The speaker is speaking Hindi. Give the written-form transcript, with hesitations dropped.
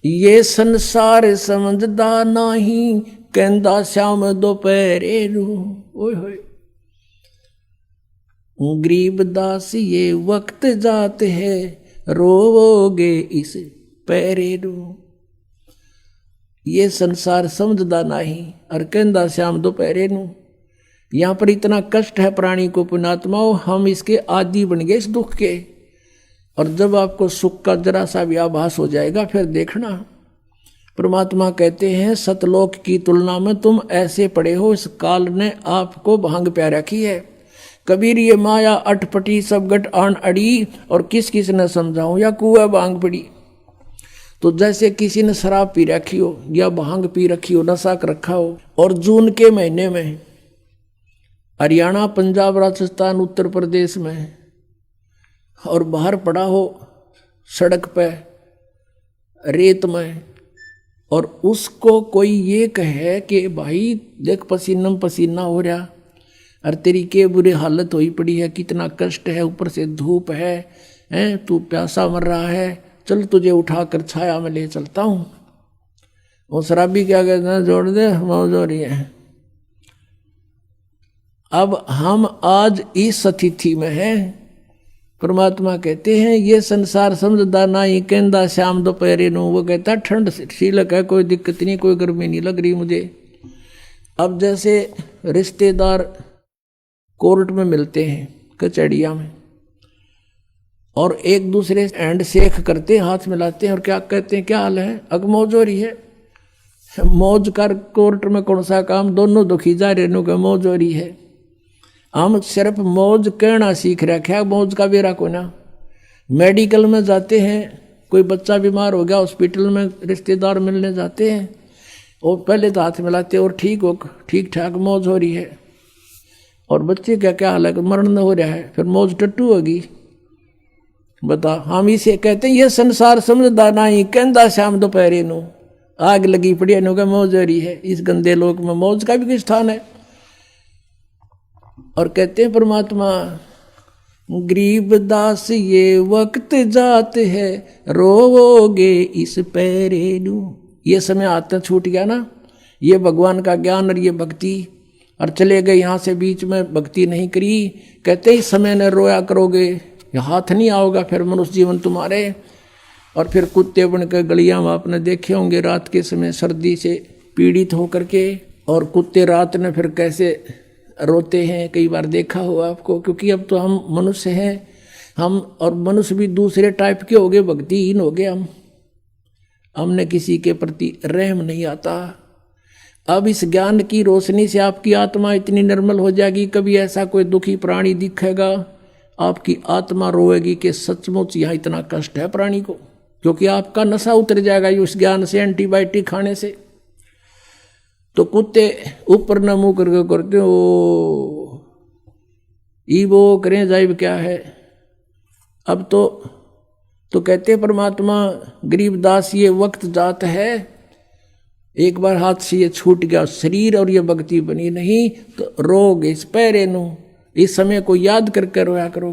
ये संसार समझदा नाही, कहंदा श्याम दोपहरे रू। ओए होए गरीबदास ये वक्त जात है, रोवोगे इस पैरे रू। ये संसार समझदा नहीं और कहंदा श्याम दोपहरे नू। यहाँ पर इतना कष्ट है प्राणी को पुण्यात्माओं, हम इसके आदी बन गए इस दुख के। और जब आपको सुख का जरा सा भी आभास हो जाएगा फिर देखना। परमात्मा कहते हैं सतलोक की तुलना में तुम ऐसे पड़े हो, इस काल ने आपको भांग प्या रखी है। कबीर ये माया अटपटी सब गट आन अड़ी, और किस किस ने समझाऊं या कुआ भांग पड़ी। तो जैसे किसी ने शराब पी रखी हो या भांग पी रखी हो, नशा कर रखा हो, और जून के महीने में हरियाणा पंजाब राजस्थान उत्तर प्रदेश में और बाहर पड़ा हो सड़क पे रेत में, और उसको कोई ये कहे कि भाई देख पसीना पसीना हो रहा, और तेरी के बुरी हालत हुई पड़ी है, कितना कष्ट है, ऊपर से धूप है, तू प्यासा मर रहा है, चल तुझे उठाकर छाया में ले चलता हूँ। वो शराबी क्या कहते हैं, जोड़ दे मौज हो रही है। अब हम आज इस स्थिति में हैं। परमात्मा कहते हैं ये संसार समझदा नहीं, कहंदा श्याम दोपहरे नू। वो कहता ठंड शीलक है, कोई दिक्कत नहीं, कोई गर्मी नहीं लग रही मुझे। अब जैसे रिश्तेदार कोर्ट में मिलते हैं कचहरिया में, और एक दूसरे हैंड शेक करते हाथ मिलाते हैं, और क्या कहते हैं, क्या हाल है, अग मौज हो रही है। मौज कर कोर्ट में कौन सा काम, दोनों दुखी जा रहे नो के मौज हो रही है। हम सिर्फ मौज कहना सीख रखे हैं, मौज का बेरा को ना। मेडिकल में जाते हैं, कोई बच्चा बीमार हो गया, हॉस्पिटल में रिश्तेदार मिलने जाते हैं, और पहले तो हाथ मिलाते और ठीक ठाक मौज हो रही है। और बच्चे क्या क्या हाल है, मरण हो रहा है, फिर मौज टट्टू होगी। बता, हम इसे कहते हैं ये संसार समझदा नहीं, कहंदा श्याम दोपहरे नू। आग लगी पड़ी नो का मौज हो रही है। इस गंदे लोक में मौज का भी कोई स्थान है। और कहते हैं परमात्मा गरीबदास ये वक्त जात है, रोवोगे इस पैरे नू। ये समय आता छूट गया ना, ये भगवान का ज्ञान और ये भक्ति, और चले गए यहाँ से, बीच में भक्ति नहीं करी। कहते इस समय ने रोया करोगे, हाथ नहीं आओगा फिर मनुष्य जीवन तुम्हारे। और फिर कुत्ते बनकर गलियां में आपने देखे होंगे रात के समय सर्दी से पीड़ित होकर के, और कुत्ते रात में फिर कैसे रोते हैं, कई बार देखा होगा आपको। क्योंकि अब तो हम मनुष्य हैं, हम और मनुष्य भी दूसरे टाइप के हो गए, भक्तिहीन हो गए हमने किसी के प्रति रहम नहीं आता। अब इस ज्ञान की रोशनी से आपकी आत्मा इतनी निर्मल हो जाएगी, कभी ऐसा कोई दुखी प्राणी दिखेगा, आपकी आत्मा रोएगी कि सचमुच यहाँ इतना कष्ट है प्राणी को। क्योंकि आपका नशा उतर जाएगा उस ज्ञान से, एंटीबायोटिक खाने से। तो कुत्ते ऊपर न मुंह करके करते हो ई वो करें जाइब क्या है। अब तो कहते परमात्मा गरीबदास ये वक्त जात है, एक बार हाथ से ये छूट गया शरीर और ये भक्ति बनी नहीं, तो रोग इस पैरे नू। इस समय को याद करके रोया करो।